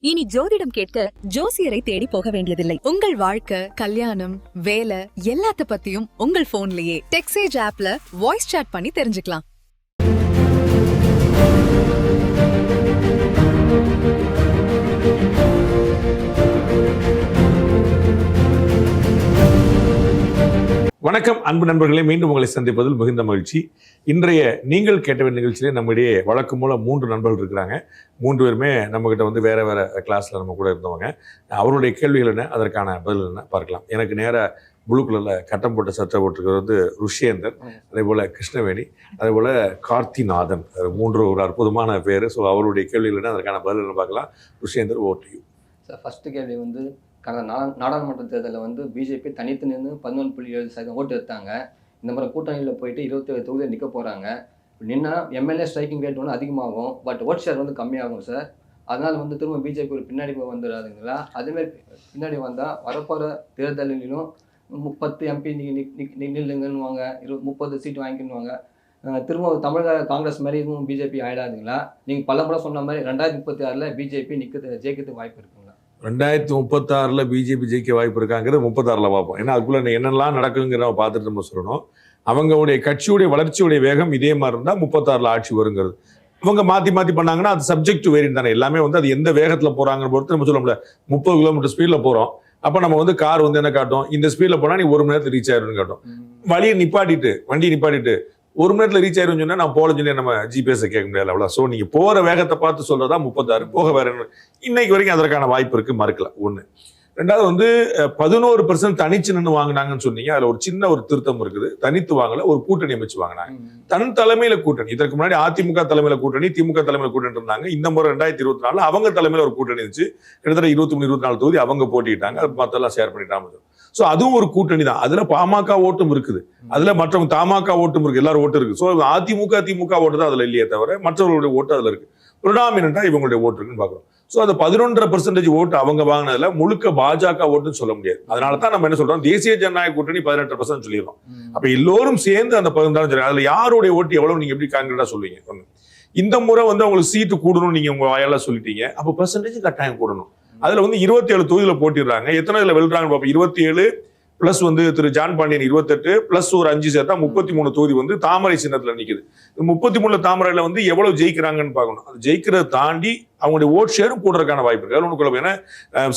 இனி ஜோதிடம் கேட்க ஜோசியரை தேடி போக வேண்டியதில்லை. உங்கள் வாழ்க்கை, கல்யாணம், வேலை எல்லாத்த பத்தியும் உங்கள் போன்லயே டெக்ஸேஜ் ஆப்ல வாய்ஸ் சாட் பண்ணி தெரிஞ்சுக்கலாம். வணக்கம் அன்பு நண்பர்களே, மீண்டும் உங்களை சந்திப்பதில் மிகுந்த மகிழ்ச்சி. இன்றைய நீங்கள் கேட்ட நிகழ்ச்சியிலே நம்முடைய வழக்கு மூலம் 3 நண்பர்கள் இருக்கிறாங்க. 3 பேருமே நம்மகிட்ட வந்து வேற வேற கிளாஸ்ல நம்ம கூட இருந்தவங்க. அவருடைய கேள்விகள் என்ன, அதற்கான பதில் என்ன பார்க்கலாம். எனக்கு நேராக ப்ளூ கலர்ல கட்டம் போட்ட சட்டை போட்டிருக்கிறது வந்து ருஷ்யேந்தர், அதே போல கிருஷ்ணவேணி, அதே போல கார்த்திநாதன். 3 ஒரு அற்புதமான பேர். ஸோ அவருடைய கேள்விகள் என்ன, அதற்கான பதில் என்ன பார்க்கலாம். ருஷ்யேந்தர், ஓட்டு யூ சார். ஃபர்ஸ்ட் கேள்வி வந்து நாடாளுமன்ற தேர்தலில் வந்து பிஜேபி தனித்து நின்று 11.7% ஓட்டு எடுத்தாங்க. இந்த மாதிரி கூட்டணியில் போயிட்டு 27 தொகுதியில் நிற்க போகிறாங்க. நின்னா எம்எல்ஏ ஸ்ட்ரைக்கிங் ரேட் வந்து அதிகமாகும், பட் ஓட் ஷேர் வந்து கம்மியாகும் சார். அதனால் வந்து திரும்ப பிஜேபி ஒரு பின்னாடி வந்துடாதுங்களா? அதேமாதிரி பின்னாடி வந்தால் வரப்போகிற தேர்தலிலும் 10 எம்பி நில்லுங்கன்னுவாங்க, 30 சீட் வாங்கிக்கணுவாங்க. திரும்ப தமிழக காங்கிரஸ் மாதிரி இதுவும் பிஜேபி ஆகிடாதுங்களா? நீங்கள் பல முறை சொன்ன மாதிரி 2036 பிஜேபி ஜெயிக்கிறதுக்கு வாய்ப்பு இருக்குங்களா? 2036 பிஜேபி ஜெயிக்க வாய்ப்பு இருக்காங்கிறது 36 பார்ப்போம். ஏன்னா அதுக்குள்ள என்னெல்லாம் நடக்குங்கிற பார்த்துட்டு நம்ம சொல்லணும். அவங்களுடைய கட்சியுடைய வளர்ச்சியுடைய வேகம் இதே மாதிரி இருந்தால் 36 ஆட்சி வருங்கிறது. இவங்க மாற்றி பண்ணாங்கன்னா அது சப்ஜெக்ட் வேரியன்ட் தானே. எல்லாமே வந்து அது எந்த வேகத்தில் போகிறாங்கன்னு பொறுத்து நம்ம சொல்ல முடியல. 30 கிலோமீட்டர் ஸ்பீடில் போகிறோம், அப்போ நம்ம வந்து கார் வந்து என்ன காட்டும், இந்த ஸ்பீடில் போனால் நீ 1 மணி நேரத்தில் ரீச் ஆயிருன்னு காட்டும். வண்டியை நிப்பாட்டிட்டு 1 மணி நேரத்தில் ரீச் ஆயிருன்னு சொன்னால் நான் போல சொல்லி நம்ம ஜிபிஎஸ்ஸை கேட்க முடியாது அவ்வளோ. ஸோ நீங்கள் போகிற வேகத்தை பார்த்து சொல்கிறதா 36, போக வேற இன்னைக்கு வரைக்கும் அதற்கான வாய்ப்பு இருக்குது, மறுக்கல. 1. 2வது வந்து 11% தனிச்சு நின்று வாங்கினாங்கன்னு சொன்னீங்க. அதில் ஒரு சின்ன ஒரு திருத்தம் இருக்குது. தனித்து வாங்கல, ஒரு கூட்டணி அமைச்சு வாங்கினாங்க. தன் தலைமையில கூட்டணி. இதற்கு முன்னாடி அதிமுக தலைமையில கூட்டணி, திமுக தலைமையில கூட்டணி இருந்தாங்க. இந்த முறை 2024 அவங்க தலைமையில ஒரு கூட்டணி இருந்துச்சு. கிட்டத்தட்ட 23-24 தொகுதி அவங்க போட்டிட்டாங்க. அது மற்றெல்லாம் ஷேர் பண்ணிட்டாங்க. ஸோ அதுவும் ஒரு கூட்டணி தான். அதுல பாமக ஓட்டும் இருக்குது, அதுல மற்றவங்க தமாக ஓட்டும் இருக்கு, எல்லாரும் ஓட்டு இருக்கு. ஸோ அதிமுக திமுக ஓட்டு தான் அதுல இல்லையே தவிர மற்றவர்களுடைய ஓட்டு அதுல இருக்கு. ப்ரிடாமினண்டா இவங்களுடைய ஓட்டு இருக்குன்னு பாக்குறோம். ஸோ அந்த 11% ஓட்டு அவங்க வாங்கினதுல முழுக்க பாஜக ஓட்டுன்னு சொல்ல முடியாது. அதனால தான் நம்ம என்ன சொல்றோம், தேசிய ஜனநாயக கூட்டணி 18% சொல்லிடுறோம். அப்ப எல்லோரும் சேர்ந்து அந்த 16 சொல்லி அதுல யாருடைய ஓட்டு எவ்வளவு நீங்க எப்படி கான்கிரீட்டா சொல்லுவீங்க? இந்த முறை வந்து அவங்களுக்கு சீட்டு கூடணும் நீங்க உங்க வாயால சொல்லிட்டீங்க. அப்ப பெர்சன்டேஜ் கட்டாயம் கூடணும். அதுல வந்து 27 தொகுதியில போட்டிடுறாங்க. எத்தனை இதுல வெல்றாங்க பாப்போம். 27 பிளஸ் வந்து திரு ஜான் பாண்டியன் 28 பிளஸ் ஒரு 5 சேர்த்தா 33 தொகுதி வந்து தாமரை சின்னத்துல நிக்குது. 33 தாமரையில வந்து எவ்வளவு ஜெயிக்கிறாங்கன்னு பார்க்கணும். அது ஜெயிக்கிறத தாண்டி அவங்களுடைய ஓட் ஷேரும் கூடுறதுக்கான வாய்ப்பு இருக்கு. ஒண்ணு குழப்பம். ஏன்னா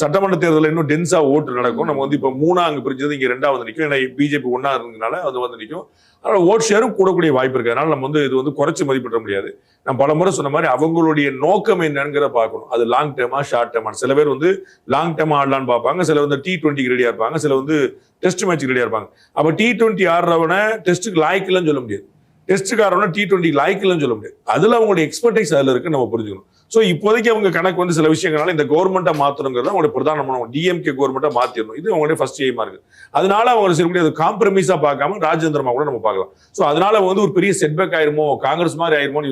சட்டமன்ற தேர்தலில் இன்னும் டென்ஸா ஓட்டு நடக்கும். நம்ம வந்து இப்ப 3 அங்க பிரிஞ்சது, இங்க 2வது நிற்கும். ஏன்னா பிஜேபி 1 இருந்ததுனால அது வந்து நிற்கும். அதனால ஓட் ஷேரும் கூடக்கூடிய வாய்ப்பு இருக்கு. அதனால நம்ம வந்து இது வந்து குறைச்சு மதிப்பிட முடியாது. நம்ம பல முறை சொன்ன மாதிரி அவங்களுடைய நோக்கம் என்னங்கிற பார்க்கணும். அது லாங் டேர்மா ஷார்ட் டேர்மா. சில பேர் வந்து லாங் டேர்மா ஆடலான்னு பார்ப்பாங்க, சில வந்து T20 ரெடியா இருப்பாங்க, சில வந்து டெஸ்ட் மேட்ச் ரெடியா இருப்பாங்க. அப்ப T20 ஆடுறவன டெஸ்ட்டுக்கு லாய்க்கலன்னு சொல்ல முடியாது, டெஸ்ட்டுக்காரவன T20 லாய்க்கலன்னு சொல்ல முடியாது. அதுல அவங்களுடைய எக்ஸ்பர்டைஸ் அதுல இருக்கு, நம்ம புரிஞ்சுக்கணும். ஸோ இப்போதைக்கு அவங்க கணக்கு வந்து சில விஷயங்களால இந்த கவர்மெண்ட்டை மாற்றணுங்கிறது அவங்களுடைய பிரதானமான டிஎம்கே கவர்மெண்ட்டை மாற்றிடணும். இது அவங்களுடைய ஃபர்ஸ்ட் எய்மா இருக்கு. அதனால அவங்க சரி முடியாது காம்ப்ரமைஸா பார்க்காம ராஜேந்திரமா கூட நம்ம பார்க்கலாம். ஸோ அதனால வந்து ஒரு பெரிய செட்பேக் ஆயிருமோ, காங்கிரஸ் மாதிரி ஆயிருமோ.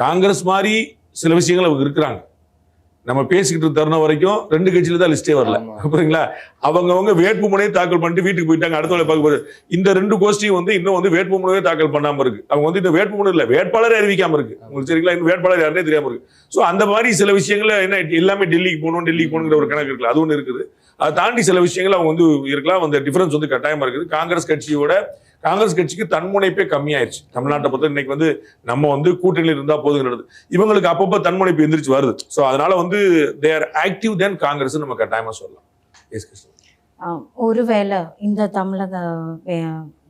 காங்கிரஸ் மாதிரி சில விஷயங்கள் அவங்க இருக்கிறாங்க. நம்ம பேசிக்கிட்டு தருணம் வரைக்கும் 2 கட்சியில தான் லிஸ்டே வரல, புரியுங்களா? அவங்கவங்க வேட்புமனையை தாக்கல் பண்ணிட்டு வீட்டுக்கு போயிட்டாங்க. அடுத்த பார்க்க போது இந்த 2 கோஷ்டியும் வந்து இன்னும் வந்து வேட்புமனையே தாக்கல் பண்ணாம இருக்கு. அவங்க வந்து இந்த வேட்புமனு இல்ல, வேட்பாளரை அறிவிக்காம இருக்கு. உங்களுக்கு சரிங்களா? இன்னும் வேட்பாளர் யாருன்னே தெரியாம இருக்கு. ஸோ அந்த மாதிரி சில விஷயங்கள்ல என்ன எல்லாமே டெல்லிக்கு போகணுங்கிற ஒரு கணக்கு இருக்குல்ல, அது ஒன்று இருக்குது. அதை தாண்டி சில விஷயங்கள் அவங்க வந்து இருக்கலாம். அந்த டிஃபரன்ஸ் வந்து கட்டாயமா இருக்குது. காங்கிரஸ் கட்சிக்கு தன்முனைப்பே கம்மியாயிருச்சு தமிழ்நாட்டை பொறுத்த. இன்னைக்கு வந்து நம்ம வந்து கூட்டணியில் இருந்தா போதுங்கிறது. இவங்களுக்கு அப்பப்போ தன்முனைப்பு எந்திரிச்சு வருது. ஸோ அதனால வந்து தே ஆர் ஆக்டிவ் தென் காங்கிரஸ் நம்ம கட்டாயமா சொல்லலாம். ஒருவேளை இந்த தமிழக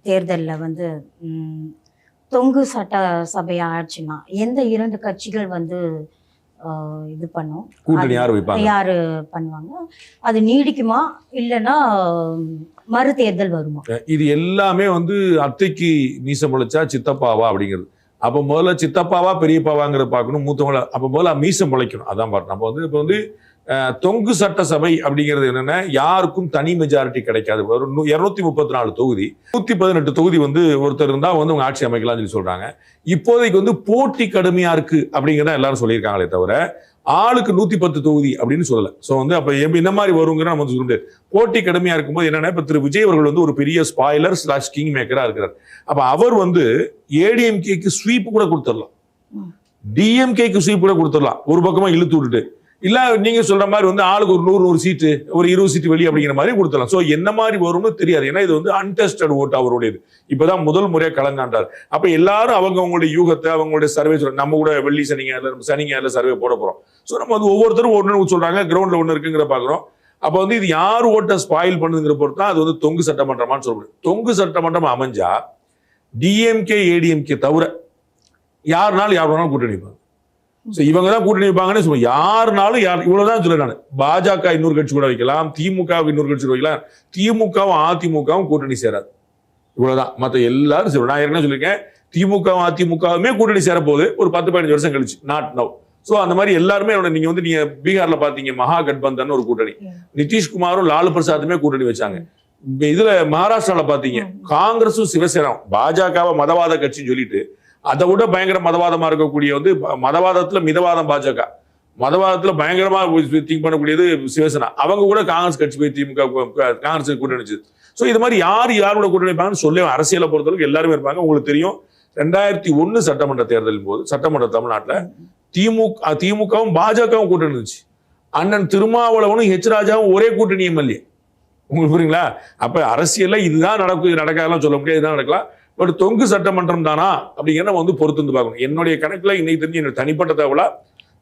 தேர்தலில் வந்து தொங்கு சட்டசபை ஆச்சுன்னா எந்த 2 கட்சிகள் வந்து இது பண்ணும், கூட்டணி யாரு பண்ணுவாங்க? அது நீடிக்குமா இல்லைன்னா மறு தேர்தல் வருமா? இது எல்லாமே வந்து அத்தைக்கு மீச முளைச்சா சித்தப்பாவா அப்படிங்கிறது. அப்ப முதல்ல சித்தப்பாவா பெரியப்பாவாங்கிறத பார்க்கணும், மூத்தவங்கள. அப்ப முதல்ல மீச முளைக்கணும், அதான் பார்க்கணும். நம்ம வந்து இப்ப வந்து தொங்கு சட்டசபை அப்படிங்கிறது என்னன்னா யாருக்கும் தனி மெஜாரிட்டி கிடைக்காது. ஒரு 234 தொகுதி, 118 தொகுதி வந்து ஒருத்தர் இருந்தா வந்து உங்க ஆட்சி அமைக்கலாம்னு சொல்லி சொல்றாங்க. இப்போதைக்கு வந்து போட்டி கடுமையா இருக்கு அப்படிங்கிறத எல்லாரும் சொல்லியிருக்காங்களே தவிர ஆளுக்கு 110 தொகுதி அப்படின்னு சொல்லல. ஸோ வந்து அப்ப இந்த மாதிரி வருங்கிற நம்ம சொல்ல முடியாது. போட்டி கடுமையா இருக்கும்போது என்னன்னா இப்ப திரு விஜய் அவர்கள் வந்து ஒரு பெரிய ஸ்பாய்லர் / கிங் மேக்கரா இருக்கிறார். அப்ப அவர் வந்து ஏடிஎம்கேக்கு ஸ்வீப் கூட கொடுத்துடலாம், டிஎம்கேக்கு ஸ்வீப் கூட கொடுத்துடலாம். ஒரு பக்கமா இழுத்து விட்டுட்டு இல்ல நீங்க சொல்ற மாதிரி வந்து ஆளுக்கு ஒரு 100 சீட்டு, ஒரு 20 சீட்டு வெளியே அப்படிங்கிற மாதிரி கொடுத்தலாம். சோ என்ன மாதிரி வரும்னு தெரியாது. ஏன்னா இது வந்து அன்டெஸ்டட் ஓட்டு அவருடையது. இப்பதான் முதல் முறையா களங்காண்டார். அப்ப எல்லாரும் அவங்களுடைய யூகத்தை, அவங்களுடைய சர்வே சொல்றாங்க. நம்ம கூட வெள்ளி சனிஞாயிறுல சர்வே போட போறோம். சோ நம்ம வந்து ஒவ்வொருத்தரும் ஒண்ணு சொல்றாங்க, கிரவுண்ட்ல ஒண்ணு இருக்குங்கிற பாக்குறோம். அப்ப வந்து இது யார் ஓட்டை ஸ்பாயில் பண்ணுங்கிற பொறுத்து தான் அது வந்து தொங்கு சட்டமன்றமான்னு சொல்ல முடியும். தொங்கு சட்டமன்றம் அமைஞ்சா டிஎம்கே ஏடிஎம்கே தவிர யாருனாலும் யார் வேணாலும் கூட்டணி வைப்பாங்க. இவங்க தான் கூட்டணி வைப்பாங்கன்னு சொல்லுவோம். யாருனாலும் இவ்வளவுதான் சொல்ல நான். பாஜக இன்னொரு கட்சி கூட வைக்கலாம், திமுக இன்னொரு கட்சி கூட வைக்கலாம். திமுகவும் அதிமுகவும் கூட்டணி சேராது. இவ்வளவுதான். மற்ற எல்லாரும் சொல்லுவோம். நான் ஏற்கனவே சொல்லியிருக்கேன், திமுகவும் அதிமுகவுமே கூட்டணி சேர போகுது ஒரு 10-15 வருஷம் கழிச்சு. Not now. சோ அந்த மாதிரி எல்லாருமே நீங்க வந்து நீங்க பீகார்ல பாத்தீங்க மகா கட்பந்தன் ஒரு கூட்டணி, நிதிஷ்குமாரும் லாலு பிரசாத்துமே கூட்டணி வச்சாங்க. இதுல மகாராஷ்டிரால பாத்தீங்க காங்கிரஸும் சிவசேனாவும், பாஜகவை மதவாத கட்சின்னு சொல்லிட்டு அதை விட பயங்கர மதவாதமா இருக்கக்கூடிய வந்து மதவாதத்துல மிதவாதம் பாஜக, மதவாதத்துல பயங்கரமா திங்க் பண்ணக்கூடியது சிவசேனா. அவங்க கூட காங்கிரஸ் கட்சி போய் திமுக காங்கிரஸ் கூட்டணி. சோ இது மாதிரி யாரோட கூட்டணி வைப்பாங்கன்னு சொல்லி அரசியலை பொறுத்தளவுக்கு எல்லாருமே இருப்பாங்க. உங்களுக்கு தெரியும் 2001 சட்டமன்ற தேர்தலின் போது சட்டமன்ற தமிழ்நாட்டில் திமுகவும் பாஜகவும் கூட்டணி இருந்துச்சு. அண்ணன் திருமாவளவனும் ஹெச் ராஜாவும் ஒரே கூட்டணி எம்எல்ஏ. உங்களுக்கு புரியுங்களா? அப்ப அரசியல்ல இதுதான் நடக்கும், இது நடக்காதெல்லாம் சொல்ல முடியாது, இதுதான் நடக்கலாம். பட் தொங்கு சட்டமன்றம் தானா அப்படிங்கிறத வந்து பொறுத்து வந்து பார்க்கணும். என்னுடைய கணக்குல இன்னைக்கு தெரிஞ்சு என்னோட தனிப்பட்ட தகவலா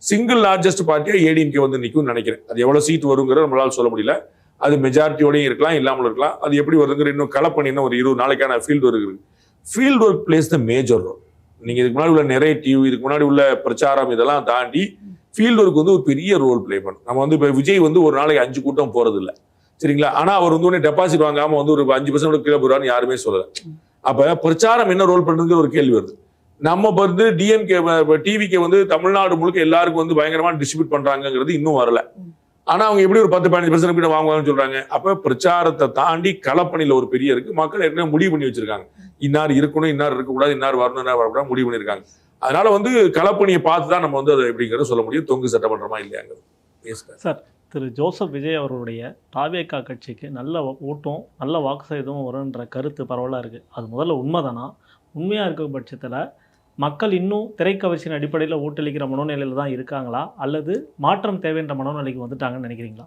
சிங்கிள் லார்ஜஸ்ட் பார்ட்டியா ஏடிஎம்கே வந்து நிற்கும் நினைக்கிறேன். அது எவ்வளவு சீட் வருங்கிறத நம்மளால சொல்ல முடியல. அது மெஜாரிட்டியோடயும் இருக்கலாம், இல்லாமல் இருக்கலாம். அது எப்படி வருதுங்கிற இன்னும் களப்பணி ஒரு 20 நாளைக்கான ஃபீல்டு ஒர்க் இருக்கு. Field work plays the major role. நீங்க இதுக்கு முன்னாடி உள்ள நெரேட்டிவ், இதுக்கு முன்னாடி உள்ள பிரச்சாரம் இதெல்லாம் தாண்டி ஃபீல்டு ஒர்க் வந்து ஒரு பெரிய ரோல் பிளே பண்ணும். நம்ம வந்து இப்போ விஜய் வந்து ஒரு நாளைக்கு 5 கூட்டம் போறது இல்லை, சரிங்களா? ஆனா அவர் வந்து டெபாசிட் வாங்காம வந்து ஒரு 5% கீழே போறான்னு யாருமே சொல்லல. அப்ப பிரச்சாரம் என்ன ரோல் பண்ணுங்கிற ஒரு கேள்வி வருது. நம்ம வந்து டிஎம்கே டிவிக்கு வந்து தமிழ்நாடு முழுக்க எல்லாருக்கும் வந்து பயங்கரமா டிஸ்ட்ரிபியூட் பண்றாங்கிறது இன்னும் வரல. ஆனா அவங்க எப்படி ஒரு 10-15% கிட்ட வாங்குவாங்கன்னு சொல்றாங்க. அப்ப பிரச்சாரத்தை தாண்டி களப்பணியில ஒரு பெரிய இருக்கு. மக்கள் ஏற்கனவே முடிவு பண்ணி வச்சிருக்காங்க, இன்னார் இருக்கணும், இன்னார் இருக்கக்கூடாது, இன்னார் வரணும், இன்னார் வரக்கூடாது முடிவு பண்ணிருக்காங்க. அதனால வந்து களப்பணியை பார்த்து தான் நம்ம வந்து அதை எப்படிங்கிறத சொல்ல முடியும், தொங்கு சட்டமன்றமா இல்லையாங்க. சார், திரு ஜோசப் விஜய் அவர்களுடைய தாவேகா கட்சிக்கு நல்ல ஓட்டும் நல்ல வாக்கு சதவீதமும் வரும்ன்ற கருத்து பரவலாக இருக்குது. அது முதல்ல உண்மைதானா? உண்மையாக இருக்க பட்சத்தில் மக்கள் இன்னும் திரைக்கவர்ச்சியின் அடிப்படையில் ஓட்டளிக்கிற மனோநிலையில் தான் இருக்காங்களா, அல்லது மாற்றம் தேவைன்ற மனோநிலைக்கு வந்துட்டாங்கன்னு நினைக்கிறீங்களா?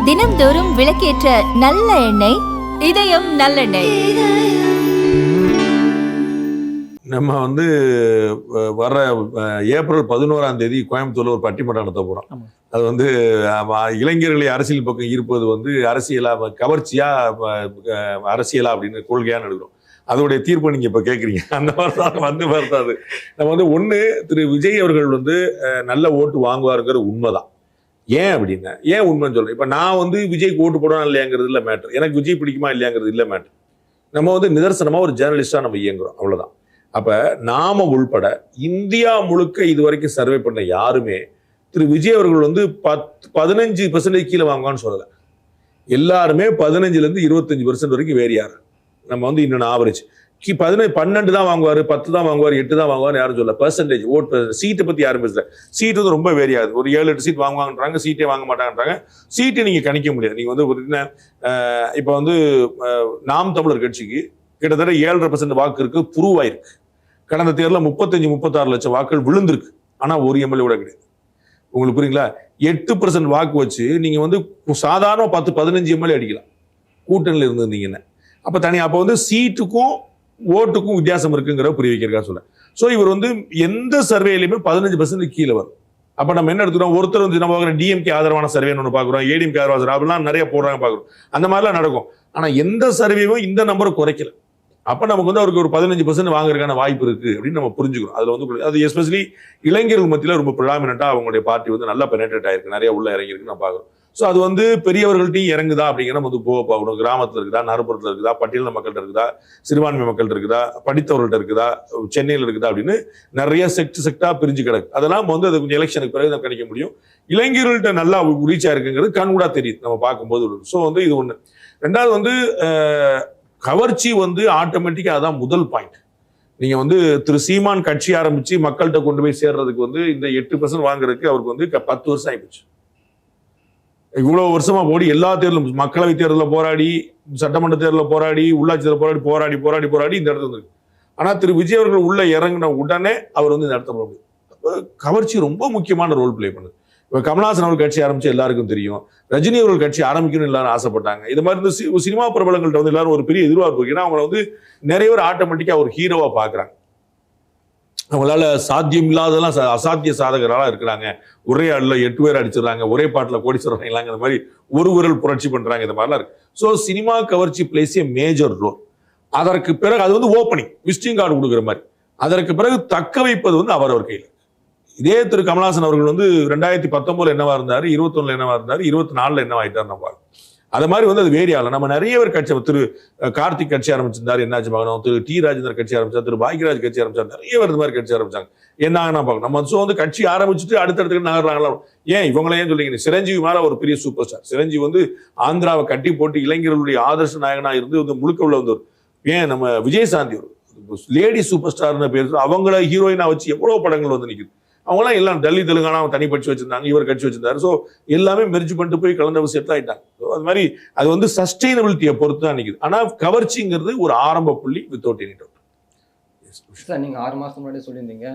தினம்தோறும் விளக்கேற்ற நல்ல எண்ணெய் இதயம் நல்லெண்ணெய். நம்ம வந்து வர ஏப்ரல் 11ஆம் தேதி கோயம்புத்தூர்ல ஒரு பட்டிமன்றம் நடத்த போறோம். அது வந்து இளைஞர்களை அரசியல் பக்கம் ஈர்ப்பது வந்து அரசியலா கவர்ச்சியா அரசியலா அப்படின்னு கொள்கையா நடக்கிறோம். அதோடைய தீர்ப்பு நீங்க இப்ப கேட்குறீங்க. அந்த மாதிரி தான் வந்து வருது. நம்ம வந்து ஒண்ணு, திரு விஜய் அவர்கள் வந்து நல்ல ஓட்டு வாங்குவாருங்கிற உண்மைதான். ஏன் அப்படின்னா, ஏன் உண்மைன்னு சொல்றேன். இப்ப நான் வந்து விஜய்க்கு ஓட்டு போடணும் இல்லையாங்கிறது இல்லை மேட்டர், எனக்கு விஜய் பிடிக்குமா இல்லையாங்கிறது இல்லை மேட்டர். நம்ம வந்து நிதர்சனமா ஒரு ஜேர்னலிஸ்டா நம்ம இயங்குறோம், அவ்வளவுதான். அப்ப நாம உள்பட இந்தியா முழுக்க இதுவரைக்கும் சர்வே பண்ண யாருமே திரு விஜய் அவர்கள் வந்து 15% கீழே வாங்குவான்னு சொல்லல. எல்லாருமே 15% 25% வரைக்கும் வேறு யாரு. நம்ம வந்து இன்னொன்று ஆவரேஜ் 12 தான் வாங்குவாரு, 10 தான் வாங்குவார், 8 தான் வாங்குவார் யாரும் சொல்ல. பெர்சன்டேஜ் ஓட் சீட்டை பத்தி யாரும் பேசல. சீட் வந்து ரொம்ப வேரியாது. ஒரு 7-8 சீட் வாங்குவாங்கன்றாங்க, சீட்டே வாங்க மாட்டாங்கன்றாங்க. சீட்டை நீங்க கணிக்க முடியாது. நீங்க வந்து இப்ப வந்து நாம் தமிழர் கட்சிக்கு கிட்டத்தட்ட 7.5% வாக்கு இருக்கு, ப்ரூவ் ஆயிருக்கு. கடந்த தேர்தலில் 35-36 லட்சம் வாக்குகள் விழுந்திருக்கு. ஆனா ஒரு எம்எல்ஏ கூட கிடையாது. உங்களுக்கு புரியுங்களா? 8% வாக்கு வச்சு நீங்க வந்து சாதாரண 10-15 எம்எல்ஏ அடிக்கலாம் கூட்டணியில் இருந்திருந்தீங்கன்னா. அப்ப தனியா அப்ப வந்து சீட்டுக்கும் ஓட்டுக்கும் வித்தியாசம் இருக்குங்கிற புரிய வைக்கிறதா சொல்ல. சோ இவர் வந்து எந்த சர்வேலையுமே 15% கீழே வரும். அப்ப நம்ம என்ன எடுத்துக்கிறோம், ஒருத்தர் வந்து நம்ம டிஎம்கே ஆதரவான சர்வேன்னு ஒன்று பாக்குறோம், ஏடிஎம்கே ஆதரவான சர்வே அப்படிலாம் நிறைய போடுறாங்க பாக்குறோம். அந்த மாதிரிலாம் நடக்கும். ஆனா எந்த சர்வேவும் இந்த நம்பரை குறைக்கல. அப்ப நமக்கு வந்து அவருக்கு ஒரு 15% வாங்குறதுக்கான வாய்ப்பு இருக்கு அப்படின்னு நம்ம புரிஞ்சுக்கிறோம். அதுல வந்து அது எஸ்பெஷலி இளைஞர்கள் மத்தியில ரொம்ப ப்ரிடாமினண்டா அவங்களுடைய பார்ட்டி வந்து நல்லா பெனட்ரேட் ஆயிருக்கு, நிறைய உள்ள இறங்கிருக்கு நம்ம பாக்குறோம். ஸோ அது வந்து பெரியவர்கள்ட்டையும் இறங்குதா அப்படிங்கிற நம்ம வந்து போகணும். கிராமத்தில் இருக்குதா, நகர்ப்புறத்தில் இருக்குதா, பட்டியல் மக்கள்கிட்ட இருக்குதா, சிறுபான்மை மக்கள்கிட்ட இருக்குதா, படித்தவர்கள்ட்ட இருக்குதா, சென்னையில் இருக்குதா அப்படின்னு நிறைய செக்டா பிரிஞ்சு கிடக்கு. அதெல்லாம் வந்து அது கொஞ்சம் எலெக்ஷனுக்கு பிறகு நம்ம கணிக்க முடியும். இளைஞர்கள்ட்ட நல்லா ரீச்சா இருக்குங்கிறது கண்கூடா தெரியுது நம்ம பார்க்கும்போது. ஸோ வந்து இது ஒண்ணு. ரெண்டாவது வந்து கவர்ச்சி வந்து ஆட்டோமேட்டிக்கா அதான் முதல் பாயிண்ட். நீங்க வந்து திரு சீமான் கட்சி ஆரம்பிச்சு மக்கள்கிட்ட கொண்டு போய் சேர்றதுக்கு வந்து இந்த 8% வாங்குறதுக்கு அவருக்கு வந்து 10 வருஷம் ஆயிடுச்சு. இவ்வளவு வருஷமா ஓடி எல்லா தேர்தலும், மக்களவை தேர்தலில் போராடி, சட்டமன்ற தேர்தலில் போராடி, உள்ளாட்சி தேர்தல் போராடி இந்த இடத்துல இருக்கு. ஆனா திரு விஜய் அவர்கள் உள்ள இறங்கின உடனே அவர் வந்து இந்த இடத்துல கவர்ச்சி ரொம்ப முக்கியமான ரோல் பிளே பண்ணுது. இப்போ கமல்ஹாசன் அவர்கள் கட்சி ஆரம்பிச்சு எல்லாருக்கும் தெரியும், ரஜினி அவர்கள் கட்சி ஆரம்பிக்கணும்னு எல்லாரும் ஆசைப்பட்டாங்க. இது மாதிரி இந்த சினிமா பிரபலங்கள்ட்ட வந்து எல்லாரும் ஒரு பெரிய எதிர்பார்ப்பு, ஏன்னா அவங்களை வந்து நிறைய பேர் ஆட்டோமேட்டிக்கா ஒரு ஹீரோவா பாக்குறாங்க. அவங்களால சாத்தியம் இல்லாததெல்லாம் அசாத்திய சாதகராக இருக்கிறாங்க. ஒரே ஆள்ல 8 பேர் அடிச்சிடறாங்க, ஒரே பாட்டுல கோடீஸ்வரன் ஆயிடலாங்க, இந்த மாதிரி ஒரு விரல் புரட்சி பண்றாங்க, இந்த மாதிரிலாம் இருக்கு. ஸோ சினிமா கவர்ச்சி பிளேஸ் ஏ மேஜர் ரோல். அதற்கு பிறகு அது வந்து ஓப்பனிங் விசிட்டிங் கார்டு கொடுக்குற மாதிரி. அதற்கு பிறகு தக்க வைப்பது வந்து அவரவர் கையில். இதே திரு கமல்ஹாசன் அவர்கள் வந்து 2019 என்னவா இருந்தாரு, 21 என்னவா இருந்தாரு, 24 என்னவா ஆயிட்டாரு நம்ம. அது மாதிரி வந்து அது வேரி ஆகலாம். நம்ம நிறைய பேர் கட்சி, திரு கார்த்திக் கட்சி ஆரம்பிச்சிருந்தாரு, என்னாச்சு பார்க்கணும். திரு டி ராஜேந்தர் கட்சி ஆரம்பிச்சார், திரு பாக்யராஜ் கட்சி ஆரம்பிச்சார், நிறைய பேர் இந்த மாதிரி கட்சி ஆரம்பிச்சாங்க. என்ன ஆகுனா பார்க்கணும். நம்ம வந்து கட்சி ஆரம்பிச்சுட்டு அடுத்தடுத்து நகர்றாங்களா? ஏன் இவங்களே ஏன் சொல்லிங்க? சிரஞ்சீவி மேல ஒரு பெரிய சூப்பர் ஸ்டார். சிரஞ்சீவி வந்து ஆந்திராவை கட்டி போட்டு இளைஞர்களுடைய ஆதர்ஷ நாயகனா இருந்து வந்து முழுக்க உள்ள வந்தவர். ஏன் நம்ம விஜயசாந்தி லேடி சூப்பர் ஸ்டார்னு பேர், அவங்கள ஹீரோயினா வச்சு எவ்வளவு படங்கள் வந்து நிற்குது. அவங்களாம் எல்லாம் டெல்லி தெலுங்கானா தனி படிச்சு வச்சிருந்தாங்க, இவர் கட்சி வச்சிருந்தாரு. ஸோ எல்லாமே மெர்ஜ் பண்ணிட்டு போய் கலந்த செட்டில் ஆயிட்டாங்க. அது மாதிரி அது வந்து சஸ்டைனபிலிட்டியை பொறுத்து தான் நிற்குது. ஆனால் கவர்ச்சிங்கிறது ஒரு ஆரம்ப புள்ளி வித்தவுட் எனி டவுட். சார், நீங்கள் 6 மாதம் முன்னாடி சொல்லியிருந்தீங்க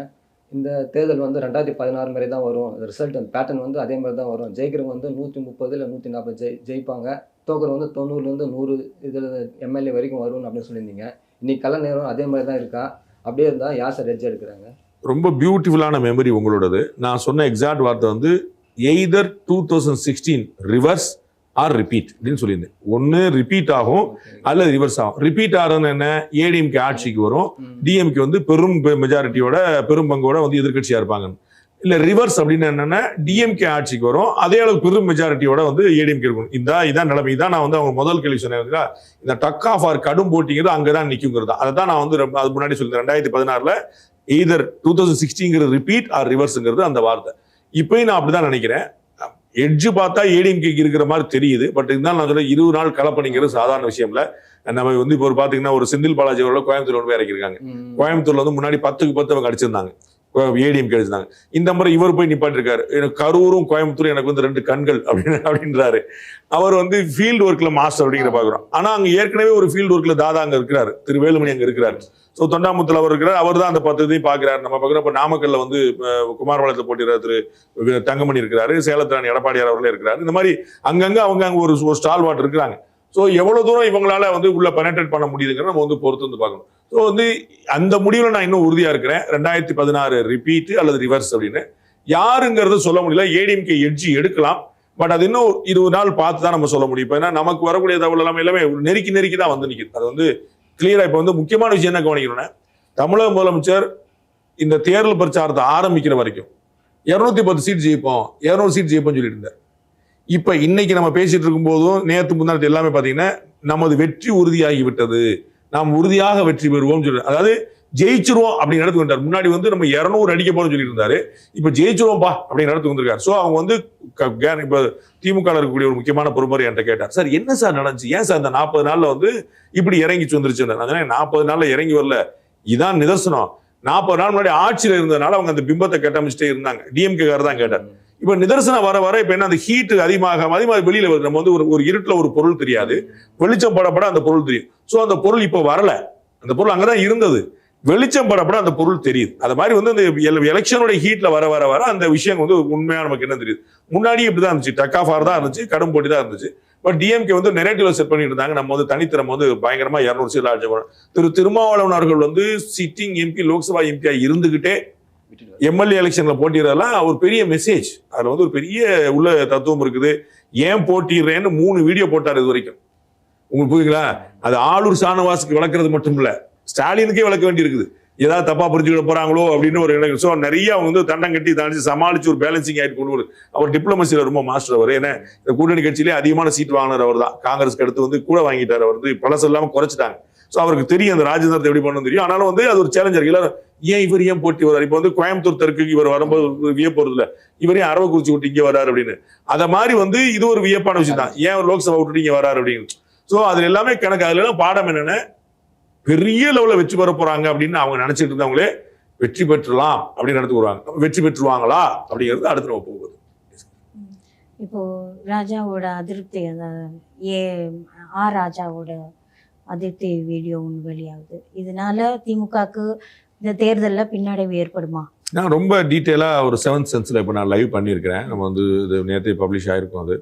இந்த தேர்தல் வந்து 2016 மாதிரி தான் வரும், ரிசல்ட் அந்த பேட்டர்ன் வந்து அதே மாதிரி தான் வரும், ஜெயிக்கிறவங்க வந்து 130 இல்லை 140 ஜெயிப்பாங்க, தோக்குறவங்க வந்து 90லேருந்து 100 இதில் எம்எல்ஏ வரைக்கும் வரும்னு அப்படின்னு சொல்லியிருந்தீங்க. இன்னைக்கு கல நேரம் அதே மாதிரி தான் இருக்கா? அப்படியே இருந்தால் யார் சார் எட்ஜ் எடுக்கிறாங்க? ரொம்ப பியூட்டிஃபுல்லான மெமரி உங்களோடது. நான் சொன்ன எக்ஸாக்ட் வார்த்தை வந்து எய்தர் 2016 ரிவர்ஸ் ஆர் ரிப்பீட் அப்படின்னு சொல்லியிருந்தேன். ஒன்று ரிப்பீட் ஆகும் அல்லது ரிவர்ஸ் ஆகும். ரிப்பீட் ஆகுதுன்னு என்ன, ஏடிஎம்கே ஆட்சிக்கு வரும், டிஎம்கே வந்து பெரும் மெஜாரிட்டியோட பெரும் பங்கோட வந்து எதிர்கட்சியா இருப்பாங்க. இல்ல ரிவர்ஸ் அப்படின்னு என்னன்னா, டிஎம்கே ஆட்சிக்கு வரும், அதே அளவு பெரும் மெஜாரிட்டியோட வந்து ஏடிஎம்கே இருக்கும். இதான் நிலைமை. இதான் நான் வந்து அவங்க முதல் கேள்வி சொன்னேன், இந்த டக் ஆஃப் ஆர் கடும் போட்டிங்கிறது அங்கதான் நிற்குங்கிறது. அதை தான் நான் வந்து அது முன்னாடி சொல்லியிருந்தேன். 2016 எய்தர் 2016 ரிப்பீட் ஆர் ரிவர்ஸ்ங்கிறது அந்த வார்த்தை. இப்பயும் நான் அப்படிதான் நினைக்கிறேன். எட்ஜு பார்த்தா ஏடிஎம்கே இருக்கிற மாதிரி தெரியுது. பட் இருந்தாலும் நான் சொல்ல 20 நாள் கலப்பணிங்கிறது சாதாரண விஷயம் இல்ல. நம்ம வந்து இப்போ பாத்தீங்கன்னா ஒரு செந்தில் பாலாஜி அவர்கள் கோயம்புத்தூர் கொண்டு போய் இறக்கிருக்காங்க. கோயம்புத்தூர்ல வந்து முன்னாடி 10க்கு 10 அவங்க அடிச்சிருந்தாங்க, ஏடிஎம்கே அடிச்சிருந்தாங்க. இந்த முறை இவர் போய் நிப்பாட்டி இருக்காரு, எனக்கு கரூரும் கோயம்புத்தூரும் எனக்கு வந்து 2 கண்கள் அப்படின்றாரு. அவர் வந்து ஃபீல்டு ஒர்க்ல மாஸ்டர் அப்படிங்கிற பாக்குறோம். ஆனா அங்க ஏற்கனவே ஒரு ஃபீல்டு ஒர்க்ல தாதா அங்க இருக்கிறாரு, திரு வேலுமணி அங்க இருக்கிறாரு. ஸோ தொண்டாமுத்தல் அவர் இருக்கிறார், அவர் தான் அந்த 10 இதையும் பாக்குறாரு. நம்ம பார்க்குறோம். இப்போ நாமக்கல்ல வந்து குமாரபாளையத்தில் போட்டிடுற திரு தங்கமணி இருக்கிறாரு, சேலத்தில் எடப்பாடியார் அவர்களே இருக்கிறாரு. இந்த மாதிரி அங்கங்க அவங்க அங்க ஒரு ஸ்டால் வாட் இருக்கிறாங்க. ஸோ எவ்வளவு தூரம் இவங்களால வந்து உள்ள பெனட்ரேட் பண்ண முடியுதுங்கிறத நம்ம வந்து பொறுத்து வந்து பார்க்கணும். ஸோ வந்து அந்த முடிவில் நான் இன்னும் உறுதியா இருக்கிறேன். 2016 ரிப்பீட் அல்லது ரிவர்ஸ் அப்படின்னு யாருங்கிறது சொல்ல முடியல. ஏடிஎம்கே எட்ஜி எடுக்கலாம், பட் அது இன்னும் 20 நாள் பார்த்து தான் நம்ம சொல்ல முடியும். இப்போ ஏன்னா நமக்கு வரக்கூடிய தகவல் எல்லாமே நெருக்கி தான் வந்து நிற்குது. அது வந்து கிளியரா இப்போ வந்து முக்கியமான விஷயம் என்ன கவனிக்கணும்னா, தமிழக முதலமைச்சர் இந்த தேர்தல் பிரச்சாரத்தை ஆரம்பிக்கிற வரைக்கும் 210 சீட் ஜெயிப்போம், 200 சீட் ஜெயிப்போம்னு சொல்லிட்டு இருந்தார். இப்ப இன்னைக்கு நம்ம பேசிட்டு இருக்கும் போதும் நேற்று முன்னாடி எல்லாமே பாத்தீங்கன்னா நமது வெற்றி உறுதியாகி விட்டது, நாம் உறுதியாக வெற்றி பெறுவோம் சொல்லி, அதாவது ஜெயிச்சிருவோம் அப்படின்னு இடத்துக்கு வந்தார். முன்னாடி வந்து நம்ம 200 அடிக்க போறோம்னு சொல்லிட்டு இருந்தாரு, இப்ப ஜெயிச்சிருவோம்பா அப்படின்னு இடத்துக்கு வந்திருக்காரு. சோ அவங்க வந்து இப்ப திமுக இருக்கக்கூடிய ஒரு முக்கியமான பொறுப்பர் என்கிட்ட கேட்டார், சார் என்ன சார் நடந்துச்சு, ஏன் சார் இந்த 40 நாள்ல வந்து இப்படி இறங்கிச்சு வந்துருச்சு? 40 நாள்ல இறங்கி வரல, இதான் நிதர்சனம். 40 நாள் முன்னாடி ஆட்சியில இருந்ததுனால அவங்க அந்த பிம்பத்தை கட்டமைச்சிட்டே இருந்தாங்க. டிஎம்கே காரர் தான் கேட்டார். இப்ப நிதர்சனம் வர வர இப்ப என்ன, அந்த ஹீட் அதிகமாக வெளியில வருது. நம்ம வந்து ஒரு இருட்டுல ஒரு பொருள் தெரியாது, வெளிச்சம் படப்பட அந்த பொருள் தெரியும். சோ அந்த பொருள் இப்ப வரல, அந்த பொருள் அங்கதான் இருந்தது, வெளிச்சம் படப்பட அந்த பொருள் தெரியுது. அது மாதிரி வந்து அந்த எலெக்ஷனோட ஹீட்ல வர வர வர அந்த விஷயம் வந்து உண்மையா நமக்கு என்ன தெரியுது. முன்னாடி இப்படிதான் இருந்துச்சு, டக் ஆஃப் ஆர் தான் இருந்துச்சு, கடும் போட்டி தான் இருந்துச்சு. பட் டிஎம்கே வந்து நெரேட்டிவ்ல செட் பண்ணிட்டு இருந்தாங்க. நம்ம வந்து தனித்திறமை வந்து பயங்கரமா 200 சீட் ஆட்சி பண்ணோம். திரு திருமாவளவன் அவர்கள் வந்து சிட்டிங் எம்பி, லோக்சபா எம்பியா இருந்துகிட்டே எம்எல்ஏ எலெக்ஷன்ல போட்டிடுறதெல்லாம் ஒரு பெரிய மெசேஜ். அதுல வந்து ஒரு பெரிய உள்ள தத்துவம் இருக்குது. ஏன் போட்டிடுறேன்னு 3 வீடியோ போட்டார் இது வரைக்கும். உங்களுக்கு புரியுங்களா? அது ஆளூர் ஷானவாஸுக்கு விளக்குறது மட்டும் இல்ல, ஸ்டாலினுக்கே விளக்க வேண்டி இருக்குது. ஏதாவது தப்பா புரிஞ்சுக்கிட போறாங்களோ அப்படின்னு ஒரு இடம். ஸோ நிறைய அவங்க வந்து தண்டம் கட்டி தாண்டி சமாளிச்சு ஒரு பேலன்சிங் ஆயிட்டு கொண்டு வரும். அவர் டிப்ளமசியில ரொம்ப மாஸ்டர் அவர். ஏன்னா இந்த கூட்டணி கட்சியிலே அதிகமான சீட் வாங்கினார் அவர் தான். காங்கிரஸ்க்கு அடுத்து வந்து கூட வாங்கிட்டார். அவர் வந்து பழசு இல்லாம குறைச்சிட்டாங்க. ஸோ அவருக்கு தெரியும் அந்த ராஜேந்திரத்தை எப்படி பண்ணணும் தெரியும். ஆனாலும் வந்து அது ஒரு சேலஞ்சர். எல்லாரும் இவர் ஏன் போட்டி வர்றாரு, இப்போ வந்து கோயம்புத்தூர் தெற்கு இவர் வரும்போது வியப்போறது இல்லை, இவரே அரவக்குறிச்சி விட்டு இங்கே வர்றாரு அப்படின்னு. அதை மாதிரி வந்து இது ஒரு வியப்பான விஷயம் தான், ஏன் லோக்சபா விட்டுட்டு இங்கே வர்றாரு அப்படின்னு. ஸோ அதுல எல்லாமே கணக்கு. அதுல எல்லாம் பாடம் என்னன்னா, பெரிய லெவல வெற்றி பெற போறாங்க அப்படின்னு அவங்க நினைச்சிட்டு இருந்தவங்களே வெற்றி பெற்றலாம் அப்படின்னு நடத்து வருவாங்க. வெற்றி பெற்றுவாங்களா அப்படிங்கிறது அடுத்து நம்ம போகுது. இப்போ ராஜாவோட அதிருப்தி, ராஜாவோட அதிருப்தி வீடியோ ஒன்று வெளியாகுது. இதனால திமுகக்கு இந்த தேர்தலில் பின்னடைவு ஏற்படுமா? நான் ரொம்ப டீட்டெயிலாக ஒரு 7th சென்ஸில் இப்போ நான் லைவ் பண்ணியிருக்கிறேன். நம்ம வந்து இது நேற்றே பப்ளிஷ் ஆகிருக்கும். அது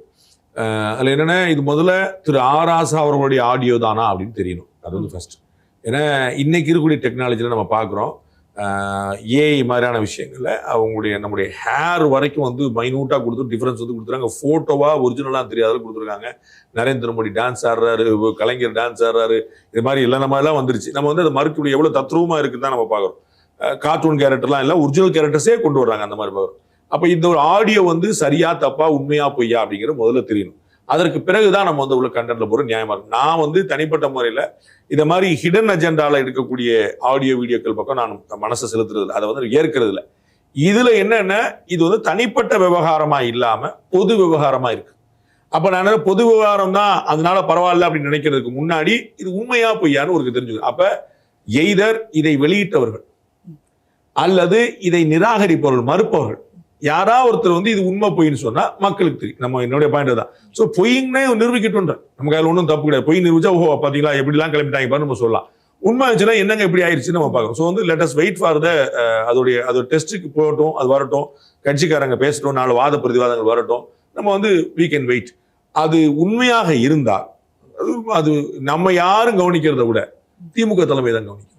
அதில் என்னென்னா, இது முதல்ல திரு ராசா அவர்களுடைய ஆடியோ தானா அப்படின்னு தெரியணும். அது வந்து ஃபர்ஸ்ட். ஏன்னா இன்னைக்கு இருக்கக்கூடிய டெக்னாலஜியில் நம்ம பார்க்குறோம், ஏஐ மாதிரியான விஷயங்களில் அவங்களுடைய நம்முடைய ஹேர் வரைக்கும் வந்து மைனூட்டாக கொடுத்து டிஃப்ரென்ஸ் வந்து கொடுத்துருக்காங்க. ஃபோட்டோவாக ஒரிஜினலாக தெரியாத கொடுத்துருக்காங்க. நரேந்திர மோடி டான்ஸ் ஆடுறாரு, கலைஞர் டான்ஸ் ஆடுறாரு, இது மாதிரி இல்லை நம்மலாம் வந்துருச்சு. நம்ம வந்து அதை மறுக்கக்கூடிய எவ்வளோ தத்ரூபமாக இருக்குன்னு தான் நம்ம பார்க்குறோம். கார்ட்டூன் கேரக்டர்லாம் இல்லை, ஒரிஜினல் கேரக்டர்ஸே கொண்டு வர்றாங்க அந்த மாதிரி பார்க்குறோம். அப்போ இந்த ஒரு ஆடியோ வந்து சரியா தப்பா உண்மையா பொய்யா அப்படிங்கிற முதல்ல தெரியணும். அதற்கு பிறகுதான் நம்ம வந்து உள்ள கண்டென்ட்ல போகிற நியாயமா இருக்கும். நான் வந்து தனிப்பட்ட முறையில் இதை மாதிரி ஹிடன் அஜெண்டாவில் இருக்கக்கூடிய ஆடியோ வீடியோக்கள் பக்கம் நான் மனசை செலுத்துறது, அதை வந்து ஏற்கிறது இல்லை. இதுல என்னன்னா, இது வந்து தனிப்பட்ட விவகாரமா இல்லாம பொது விவகாரமா இருக்கு. அப்ப நான் பொது விவகாரம் தான் அதனால பரவாயில்ல அப்படின்னு நினைக்கிறதுக்கு முன்னாடி இது உண்மையா பொய்யான்னு ஒரு தெரிஞ்சுக்கணும். அப்ப எய்தர் இதை வெளியிட்டவர்கள் அல்லது இதை நிராகரிப்பவர்கள், மறுப்பவர்கள், யாராவது ஒருத்தர் வந்து இது உண்மை பொய்ன்னு சொன்னா மக்களுக்கு தெரியும். நம்ம என்னுடைய பாயிண்ட் தான். ஸோ பொய்ன்னே நிரூபிக்கட்டும்ன்ற நமக்கு அதில் ஒன்றும் தப்பு கிடையாது. பொய் நிரூபிச்சா ஓஹோ பார்த்தீங்களா எப்படிலாம் கிளம்பிட்டாங்க பாரு நம்ம சொல்லலாம். உண்மை ஆச்சுன்னா என்னங்க எப்படி ஆயிடுச்சுன்னு நம்ம பார்க்கணும். ஸோ வந்து let us wait for the அதோட டெஸ்ட்டுக்கு போகட்டும், அது வரட்டும், கட்சிக்காரங்க பேசட்டும், 4 வாத பிரதிவாதங்கள் வரட்டும், நம்ம வந்து we can wait. அது உண்மையாக இருந்தால் அது நம்ம யாரும் கவனிக்கிறத விட திமுக தலைமை தான் கவனிக்கும்.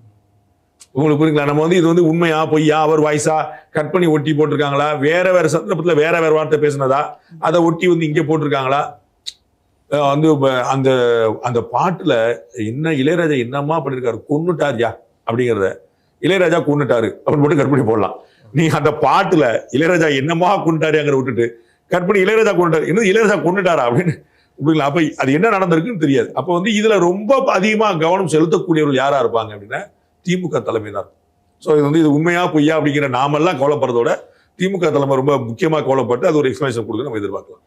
உங்களுக்கு புரியுங்களா? நம்ம வந்து இது வந்து உண்மையா பொய்யா, அவர் வாய்ஸா கட் பண்ணி ஒட்டி போட்டிருக்காங்களா, வேற சந்தர்ப்பத்தில் வேற வார்த்தை பேசினதா, அதை ஒட்டி வந்து இங்கே போட்டிருக்காங்களா, வந்து அந்த அந்த பாட்டுல என்ன இளையராஜா என்னம்மா பண்ணிருக்காரு, கொன்னுட்டாரியா அப்படிங்கிறத, இளையராஜா கொன்னுட்டாரு அப்படின்னு போட்டு கட் பண்ணி போடலாம். நீ அந்த பாட்டுல இளையராஜா என்னமா கொண்டுட்டாரியாங்கிற விட்டுட்டு கட் பண்ணி இளையராஜா கொண்டுட்டாரு, என்ன இளையராஜா கொண்டுட்டாரா அப்படின்னு அப்படிங்களா? அப்ப அது என்ன நடந்திருக்குன்னு தெரியாது. அப்ப வந்து இதுல ரொம்ப அதிகமா கவனம் செலுத்தக்கூடியவர்கள் யாரா இருப்பாங்க அப்படின்னா திமுக தலைமை தான். ஸோ இது வந்து இது உண்மையா பொய்யா அப்படிங்கிற நாமெல்லாம் கவலைப்படுறதோட திமுக தலைமை ரொம்ப முக்கியமாக கவலைப்பட்டு அது ஒரு எக்ஸ்பிளனேஷன் கொடுக்க நம்ம எதிர்பார்க்கலாம்.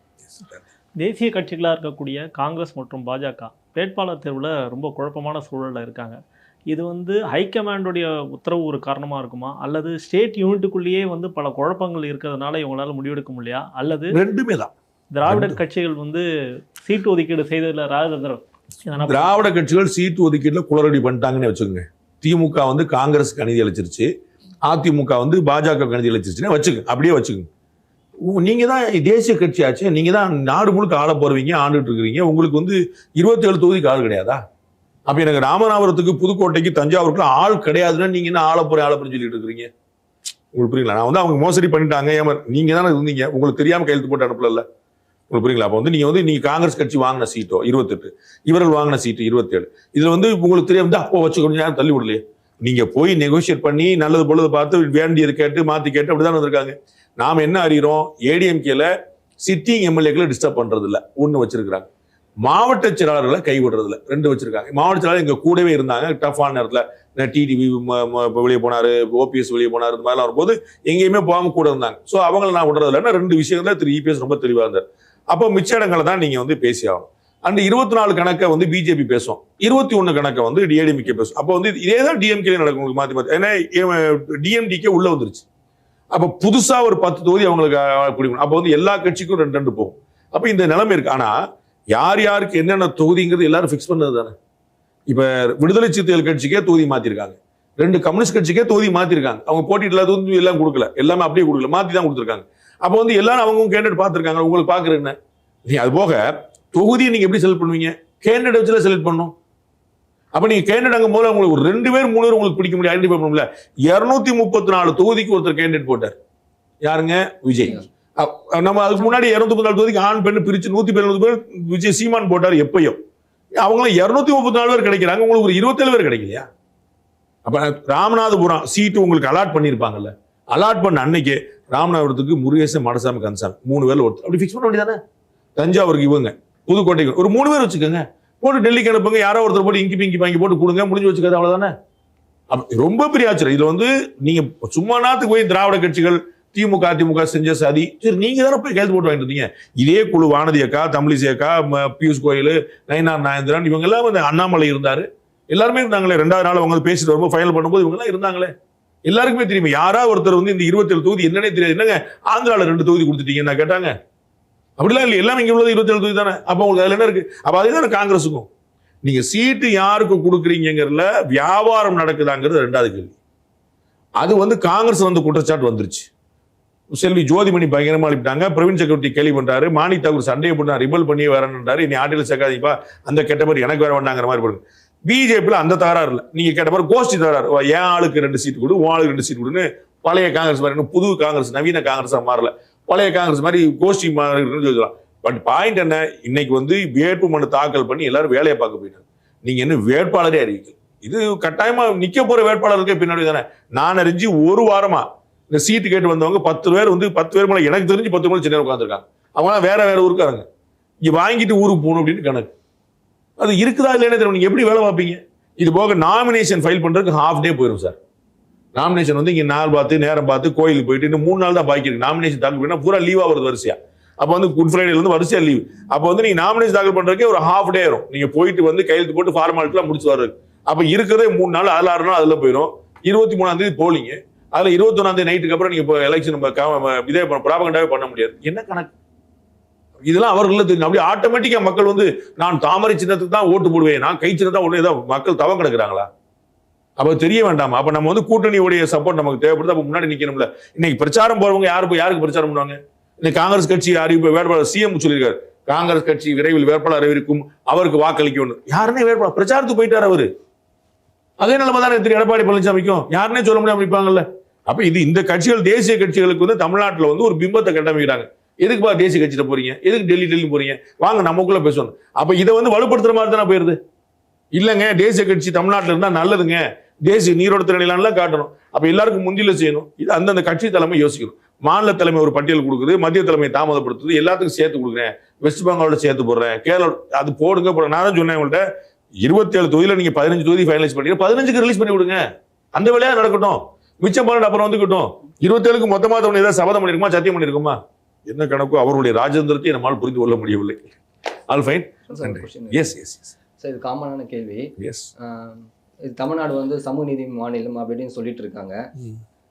தேசிய கட்சிகளாக இருக்கக்கூடிய காங்கிரஸ் மற்றும் பாஜக வேட்பாளர் தேர்வில் ரொம்ப குழப்பமான சூழலில் இருக்காங்க. இது வந்து ஹைகமாண்டுடைய உத்தரவு ஒரு காரணமாக இருக்குமா, அல்லது ஸ்டேட் யூனிட்டுக்குள்ளேயே வந்து பல குழப்பங்கள் இருக்கிறதுனால இவங்களால முடிவெடுக்க முடியலையா, அல்லது ரெண்டுமே தான் திராவிடர் கட்சிகள் வந்து சீட்டு ஒதுக்கீடு செய்ததில் திராவிட கட்சிகள் சீட்டு ஒதுக்கீட்டில் குளறடி பண்ணிட்டாங்கன்னு வச்சுக்கோங்க. திமுக வந்து காங்கிரஸுக்கு அநீதி அளிச்சிருச்சு, அதிமுக வந்து பாஜக அநீதி அளிச்சிருச்சுன்னா வச்சுக்கோங்க, அப்படியே வச்சுக்கோங்க. நீங்க தான் தேசிய கட்சி ஆச்சு, நீங்க தான் நாடு முழுக்க ஆள போறவங்க, ஆண்டுட்டு இருக்கிறீங்க. உங்களுக்கு வந்து 27 தொகுதிக்கு ஆள் கிடையாதா? அப்ப எனக்கு ராமநாதபுரத்துக்கு, புதுக்கோட்டைக்கு, தஞ்சாவூருக்கு ஆள் கிடையாதுன்னா நீங்க என்ன ஆளப்போறேன்னு சொல்லிட்டு இருக்கிறீங்க? உங்களுக்கு புரியுங்களா? நான் வந்து அவங்க மோசடி பண்ணிட்டாங்க, ஏமாறு நீங்க தானே இருந்தீங்க, உங்களுக்கு தெரியாம கையெழுத்து போட்டு அனுப்பல. உங்களுக்கு புரியுங்களா? அப்போ வந்து நீங்க காங்கிரஸ் கட்சி வாங்கின சீட்டோ 28, இவர்கள் வாங்கின சீட்டு 27, இதுல வந்து உங்களுக்கு தெரியாம அப்போ வச்சு கொஞ்சம் நேரம் தள்ளி விடலையே. நீங்க போய் நெகோசியேட் பண்ணி நல்லது பொழுது பார்த்து வேண்டியது கேட்டு மாத்தி கேட்டு அப்படிதான் வந்திருக்காங்க. நாம என்ன அறிகிறோம், ஏடிஎம்கேல சிட்டிங் எம்எல்ஏக்களை டிஸ்டர்ப் பண்றது இல்லை, 1 வச்சிருக்காங்க. மாவட்ட செயலாளர்களை கைவிடுறது இல்லை, 2 வச்சிருக்காங்க. மாவட்ட செயலாளர் எங்க கூடவே இருந்தாங்க டஃபான நேரத்தில். டிடிவி வெளியே போனாரு, ஓபிஎஸ் வெளியே போனாரு, இந்த மாதிரிலாம் வரும்போது எங்கேயுமே போகாம கூட இருந்தாங்க. ஸோ அவங்களை நான் விடுறது இல்லைன்னா 2 விஷயங்கள திரு இபிஎஸ் ரொம்ப தெளிவாக இருந்தார். அப்போ மிச்ச இடங்களை தான் நீங்க வந்து பேசி ஆகணும். அந்த 24 கணக்கை வந்து பிஜேபி பேசும், 21 கணக்கை வந்து டிஎம்கே பேசும். அப்போ வந்து இதே தான் டிஎம்கே நடக்கும் உங்களுக்கு மாற்றி மாற்றி. ஏன்னா டிஎம்டிகே உள்ள வந்துருச்சு. அப்போ புதுசா ஒரு 10 தொகுதி அவங்களுக்கு பிடிக்கணும். அப்போ வந்து எல்லா கட்சிக்கும் 2 போகும். அப்போ இந்த நிலைமை இருக்கு. ஆனா யார் யாருக்கு என்னென்ன தொகுதிங்கிறது எல்லாரும் ஃபிக்ஸ் பண்ணது தானே. இப்ப விடுதலை சிறுத்தைகள் கட்சிக்கே தொகுதி மாத்திருக்காங்க, 2 கம்யூனிஸ்ட் கட்சிக்கே தொகுதி மாத்திருக்காங்க. அவங்க போட்டிட்டு தொகுதி எல்லாம் கொடுக்கல, எல்லாமே அப்படியே கொடுக்கல, மாத்தி தான் கொடுத்துருக்காங்க. அப்போ வந்து எல்லாரும் அவங்க கேண்டிடேட் பார்த்துருக்காங்க. உங்களுக்கு பாக்குறது என்ன? அது போக தொகுதியை நீங்க எப்படி செலக்ட் பண்ணுவீங்க? கேண்டிடேட் வச்சு செலக்ட் பண்ணணும். அப்ப நீங்க கேண்டிடேட் அங்க போல உங்களுக்கு ஒரு 2 பேர் 3 பேர் உங்களுக்கு பிடிக்க முடியும், ஐடென்டிஃபை பண்ண முடியல. 234 தொகுதிக்கு ஒருத்தர் கேண்டிடேட் போட்டார். யாருங்க? விஜய். நம்ம அதுக்கு முன்னாடி 234 தொகுதிக்கு ஆண் பெண் பிரிச்சு 170 பேர் விஜய் சீமான் போட்டார். எப்பயும் அவங்களும் 234 பேர் கிடைக்கிறாங்க, உங்களுக்கு ஒரு 27 பேர் கிடைக்கலையா? அப்ப ராமநாதபுரம் சீட்டு உங்களுக்கு அலாட் பண்ணிருப்பாங்கல்ல, அலாட் பண்ண அன்னைக்கு ராமநாதபுரத்துக்கு முருகேசன், மடசாமி, கந்தசாமி 3 பேர்ல ஒருத்தர் அப்படி ஃபிக்ஸ் பண்ண வேண்டியதானே. தஞ்சாவூருக்கு இவங்க, புதுக்கோட்டைக்கு ஒரு 3 பேர் வச்சுக்கோங்க, போட்டு டெல்லிக்கு அனுப்புங்க, யாரோ ஒருத்தர் போட்டு இங்கி பிங்கி வாங்கி போட்டு கொடுங்க, முடிஞ்சு வச்சுக்காது, அவ்வளவுதானே. ரொம்ப பெரிய ஆச்சரியம். இதுல வந்து நீங்க சும்மா நாத்துக்கு போய் திராவிட கட்சிகள் திமுக அதிமுக செஞ்ச சதி, சரி நீங்க தானே போய் கைது போட்டு வாங்கிட்டு இருந்தீங்க. இதே குழு வானதி அக்கா, தமிழிசை அக்கா, பியூஷ் கோயல், நயினார் நாகேந்திரன், இவங்க எல்லாம் வந்து அண்ணாமலை இருந்தாரு, எல்லாருமே இருந்தாங்களே. 2வது நாள் அவங்க பேசிட்டு வரும்போது ஃபைனல் பண்ணும்போது இவங்க எல்லாம் இருந்தாங்களே. எல்லாருக்குமே தெரியுமா யாரா ஒருத்தர் வந்து இந்த 27 தொகுதி என்னன்னே தெரியாது. என்னங்க ஆந்திரால 2 தொகுதி கொடுத்துட்டீங்கன்னா கேட்டாங்க. அப்படிலாம் இல்லை, எல்லாமே இங்க உள்ளது 27 தொகுதி தானே. அப்ப உங்களுக்கு அதுல என்ன இருக்கு? அப்ப அதுதானே காங்கிரஸுக்கும். நீங்க சீட்டு யாருக்கு கொடுக்குறீங்கிறதுல வியாபாரம் நடக்குதாங்கிறது 2வது கேள்வி. அது வந்து காங்கிரஸ் வந்து குற்றச்சாட்டு வந்துருச்சு. செல்வி ஜோதிமணி பயங்கரமா அனுப்பிட்டாங்க, பிரவீன் சக்கரவர்த்தி கேள்வி பண்றாரு, மாணி தாக்கூர் சண்டையை போட்டு ரிபல் பண்ணி வரணுன்றாரு, இனி ஆட்டில சேர்க்காதீப்பா, அந்த கெட்ட பேர் எனக்கு வேற வேண்டாங்கிற மாதிரி போடுங்க. பிஜேபியில் அந்த தகராறு இல்லை, நீங்க கேட்ட மாதிரி கோஷ்டி தகராறு, என் ஆளுக்கு 2 சீட் கொடு, உன் ஆளுக்கு 2 சீட் கொடுன்னு பழைய காங்கிரஸ் மாதிரி, புது காங்கிரஸ் நவீன காங்கிரஸா மாறல, பழைய காங்கிரஸ் மாதிரி கோஷ்டி இருக்குன்னு சொல்லலாம். பட் பாயிண்ட் என்ன, இன்னைக்கு வந்து வேட்புமனு தாக்கல் பண்ணி எல்லாரும் வேலையை பார்க்க போயிட்டாங்க. நீங்க என்ன வேட்பாளரே அறிவிக்கல. இது கட்டாயமா நிக்க போற வேட்பாளருக்கே பின்னாடி தானே. நான் அறிஞ்சு ஒரு வாரமா இந்த சீட்டு கேட்டு வந்தவங்க 10 பேர் வந்து 10 பேர் மேல எனக்கு தெரிஞ்சு 10 பேர் சென்னையில் உட்காந்துருக்காங்க. அவங்களாம் வேற ஊருக்காரங்க, இங்க வாங்கிட்டு ஊருக்கு போகணும் அப்படின்னு கணக்கு. அது இருக்குதா இல்லைன்னு தெரியும். நீங்க எப்படி வேலை பார்ப்பீங்க? இது போக நாமினேஷன் ஃபைல் பண்றதுக்கு ஹாஃப் டே போயிடும் சார். நாமினேஷன் வந்து இங்க நாள் பார்த்து நேரம் பார்த்து கோயிலுக்கு போயிட்டு இன்னும் 3 நாள் தான் பாக்கி இருக்கு. நாமினேஷன் தாக்கல் பண்ணா பூரா லீவா வருது வரிசையா. அப்போ வந்து குட் ஃப்ரைடேல இருந்து வரிசையா லீவ். அப்போ வந்து நீங்க நாமினேஷன் தாக்கல் பண்றதுக்கே ஒரு ஹாஃப் டே வரும். நீங்க போயிட்டு வந்து கையெழுத்து போட்டு ஃபார்மாலிட்டிலாம் முடிச்சு வர்றது. அப்ப இருக்கிறதே 3 நாள், அதுல 6 நாள் அதுல போயிடும். 23ஆம் தேதி போலிங்க, அதுல 21ஆம் தேதி நைட்டுக்கு அப்புறம் நீங்க எலெக்ஷன் இதே ப்ராபகண்டாவே பண்ண முடியாது. என்ன கணக்கு இதெல்லாம் அவர்கள் தெரியும். அப்படி ஆட்டோமேட்டிக்கா மக்கள் வந்து நான் தாமரை சின்னத்துக்கு தான் ஓட்டு போடுவேன், நான் கை சின்னதான் ஒண்ணு ஏதாவது மக்கள் தவம் கிடக்குறாங்களா? அப்ப தெரிய வேண்டாமா? அப்ப நம்ம வந்து கூட்டணியுடைய சப்போர்ட் நமக்கு தேவைப்படுது. அப்ப முன்னாடி நிக்கணும்ல. இன்னைக்கு பிரச்சாரம் போறவங்க யாருக்கு பிரச்சாரம் பண்ணுவாங்க? இன்னைக்கு காங்கிரஸ் கட்சி அறிவிப்பு வேட்பாளர் சிஎம் சொல்லியிருக்காரு, காங்கிரஸ் கட்சி விரைவில் வேட்பாளர் அறிவிக்கும், அவருக்கு வாக்களிக்க வேண்டும். யாருன்னே வேட்பாளர் பிரச்சாரத்துக்கு போயிட்டார் அவரு. அதே நிலைமை தானே திரு எடப்பாடி பழனிசாமிக்கும், யாருன்னே சொல்ல முடியாம இருப்பாங்கல்ல. அப்ப இது இந்த கட்சிகள் தேசிய கட்சிகளுக்கு வந்து தமிழ்நாட்டில் வந்து ஒரு பிம்பத்தை கட்டமைக்கிறாங்க. எதுக்குப்பா தேசிய கட்சியில போறீங்க, எதுக்கு டெல்லி போறீங்க, வாங்க நமக்குள்ள பேசணும். அப்ப இதை வந்து வலுப்படுத்துற மாதிரி தானே போயிருது. இல்லைங்க தேசிய கட்சி தமிழ்நாட்டில் இருந்தா நல்லதுங்க, தேசிய நீரோட்ட நிலையெல்லாம் காட்டணும். அப்ப எல்லாருக்கும் முந்தில செய்யணும். இது அந்தந்த கட்சி தலைமை யோசிக்கணும். மாநில தலைமை ஒரு பட்டியல் கொடுக்குது, மத்திய தலைமை தாமதப்படுத்துது, எல்லாத்துக்கும் சேர்த்து கொடுக்குறேன், வெஸ்ட் பெங்காலோட சேர்த்து போடுறேன், கேரளா அது போடுங்க. நான் தான் சொன்னேன் உங்கள்கிட்ட, 27 தொகுதியில நீங்க 15 தொகுதி ஃபைனலைஸ் பண்ணி 15க்கு ரிலீஸ் பண்ணி விடுங்க. அந்த வேலையா நடக்கட்டும். மிச்சம் பண்ண அப்புறம் வந்துக்கிட்டோம். 27க்கு மொத்தமா தவணை ஏதாவது சபதம் பண்ணிருக்குமா, சத்தியம் பண்ணிருக்குமா, என்ன கணக்கோ அவருடைய ராஜேந்திரத்தை நம்மால் புரிந்து கொள்ள முடியவில்லை. All fine. Yes yes yes sir, இது காமனான கேள்வி. எஸ், இது தமிழ்நாடு வந்து சமூக நீதி மாநிலம் அப்படின்னு சொல்லிட்டு இருக்காங்க.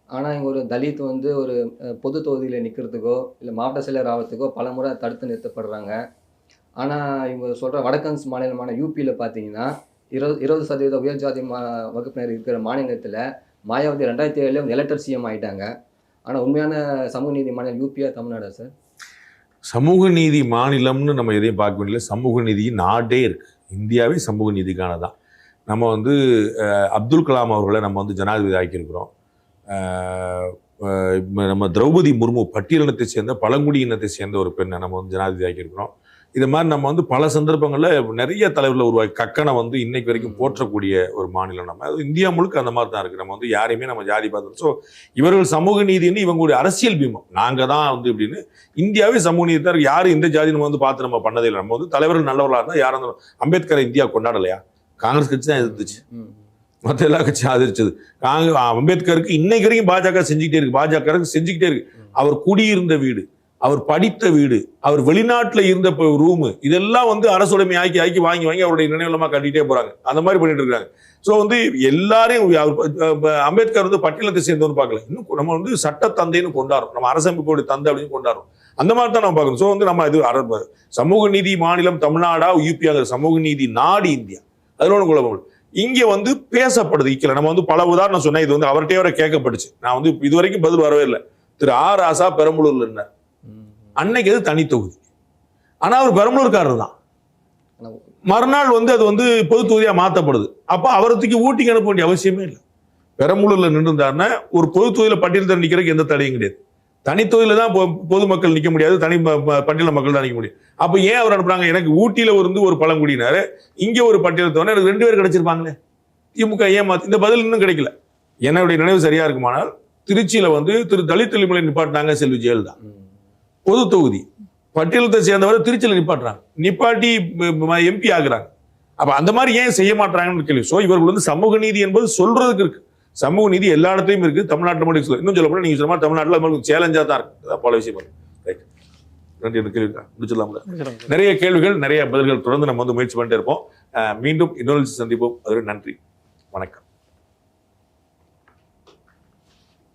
ஆனால் இங்கே ஒரு தலித் வந்து ஒரு பொது தொகுதியில் நிற்கிறதுக்கோ இல்லை மாவட்ட செயலர் ஆகிறதுக்கோ பல முறை தடுத்து நிறுத்தப்படுறாங்க. ஆனால் இவங்க சொல்கிற வடக்கன்ஸ் மாநிலமான யூபியில் பார்த்தீங்கன்னா 20% உயர் ஜாதி வகுப்பினர் இருக்கிற மாநிலத்தில் மாயாவதி 2007 எலக்டட் சிஎம் ஆகிட்டாங்க. ஆனால் உண்மையான சமூக நீதி மாநிலம் யூபியா தமிழ்நாடா சார்? சமூக நீதி மாநிலம்னு நம்ம எதையும் பார்க்க வேண்டிய, சமூக நீதி நாடே இருக்கு. இந்தியாவே சமூக நீதிக்கானதான். நம்ம வந்து அப்துல் கலாம் அவர்களை நம்ம வந்து ஜனாதிபதி ஆக்கியிருக்கிறோம். நம்ம திரௌபதி முர்மு பட்டியலினத்தை சேர்ந்த பழங்குடி இனத்தை சேர்ந்த ஒரு பெண்ணை நம்ம வந்து ஜனாதிபதி ஆக்கியிருக்கிறோம். இது மாதிரி நம்ம வந்து பல சந்தர்ப்பங்களில் நிறைய தலைவர்களை உருவாக்கி கக்கனை வந்து இன்னைக்கு வரைக்கும் போற்றக்கூடிய ஒரு மாநிலம். நம்ம அது இந்தியா முழுக்க அந்த மாதிரி தான் இருக்குது. நம்ம வந்து யாரையுமே நம்ம ஜாதி பார்த்து, ஸோ இவர்கள் சமூக நீதினு இவங்களுடைய அரசியல் பீமம் நாங்கள் தான் வந்து இப்படின்னு இந்தியாவே சமூக நீதி தான். யாரும் இந்த ஜாதி நம்ம வந்து பார்த்து நம்ம பண்ணதே இல்லை. நம்ம வந்து தலைவர்கள் நல்லவர்களாக இருந்தால் யாரும் இருந்தாலும் அம்பேத்கரை இந்தியா கொண்டாடலையா? காங்கிரஸ் கட்சி தான் எதிர்த்துச்சு, மற்ற எல்லா கட்சியும் ஆதரிச்சது. அம்பேத்கருக்கு இன்னைக்கு வரைக்கும் பாஜக செஞ்சுக்கிட்டே இருக்கு, பாஜக செஞ்சுக்கிட்டே இருக்கு. அவர் குடியிருந்த வீடு, அவர் படித்த வீடு, அவர் வெளிநாட்டுல இருந்த ரூமு, இதெல்லாம் வந்து அரசுடைமை ஆக்கி வாங்கி அவருடைய நினைவுலமா கட்டிட்டே போறாங்க. அந்த மாதிரி பண்ணிட்டு இருக்காங்க. ஸோ வந்து எல்லாரையும் அம்பேத்கர் வந்து பட்டியலத்தை சேர்ந்தவன்னு பார்க்கல, இன்னும் நம்ம வந்து சட்ட தந்தைன்னு கொண்டாடுறோம், நம்ம அரசமைப்போடைய தந்தை அப்படின்னு கொண்டாடுறோம். அந்த மாதிரி தான் நம்ம பார்க்கணும். ஸோ வந்து நம்ம இது சமூக நீதி மாநிலம் தமிழ்நாடா யூபியாங்கிற சமூக நீதி நாடு இந்தியா, அதோட குழப்பம் இங்க வந்து பேசப்படுது. இக்கல நம்ம வந்து பல உதாரணம் சொன்னேன். இது வந்து அவர்கிட்டயே வர கேட்கப்பட்டுச்சு. நான் வந்து இதுவரைக்கும் பதில் வரவே இல்லை. திரு ஆர் ராசா பெரம்பலூர்ல இருந்தார், அன்னைக்கு அது தனி தொகுதி, ஆனா அவர் பெரம்பலூர்காரர் தான். மறுநாள் வந்து அது வந்து பொது தொகுதியா மாற்றப்படுது. அப்ப அவரத்துக்கு ஊட்டிக்கு அனுப்ப வேண்டிய அவசியமே இல்லை. பெரம்பலூர்ல நின்று இருந்தாருன்னா ஒரு பொது தொகுதியில பட்டியல் நிக்கிறதுக்கு எந்த தடையும் கிடையாது. தனி தொகுதியில தான் பொதுமக்கள் நிற்க முடியாது, தனி பட்டியல மக்கள் தான் நிற்க முடியும். அப்ப ஏன் அவர் அனுப்புறாங்க? எனக்கு ஊட்டியில இருந்து ஒரு பழங்குடியினர், இங்க ஒரு பட்டியலத்தவன, எனக்கு 2 பேர் கிடைச்சிருப்பாங்களே. திமுக ஏமாத்து இந்த பதில் இன்னும் கிடைக்கல. என்னுடைய நினைவு சரியா இருக்குமானால் திருச்சியில வந்து திரு தலித் தலைமுறை நிப்பாட்டினாங்க செல்வி ஜெயலலிதா. பொது தொகுதி பட்டியலத்தை சேர்ந்தவரை திருச்சியில நிப்பாட்டுறாங்க, நிப்பாட்டி எம்பி ஆகுறாங்க. அப்ப அந்த மாதிரி ஏன் செய்ய மாட்டாங்கன்னு கேள்வி. ஸோ இவர்கள் வந்து சமூக நீதி என்பது சொல்றதுக்கு இருக்கு, சமூக நீதி எல்லா இடத்தையும் இருக்கு. தமிழ்நாட்டில் மட்டும் இன்னும் சொல்ல போனா நீங்க சொன்ன மாதிரி தமிழ்நாட்டில் சேலஞ்சா தான் இருக்கு பல விஷயம். நன்றி. கேள்வி முடிச்சிடலாம்ல. நிறைய கேள்விகள், நிறைய பதில்கள் தொடர்ந்து நம்ம வந்து முயற்சி பண்ணிட்டே இருப்போம். மீண்டும் இன்னொரு சந்திப்போம். அதுவரை நன்றி, வணக்கம்.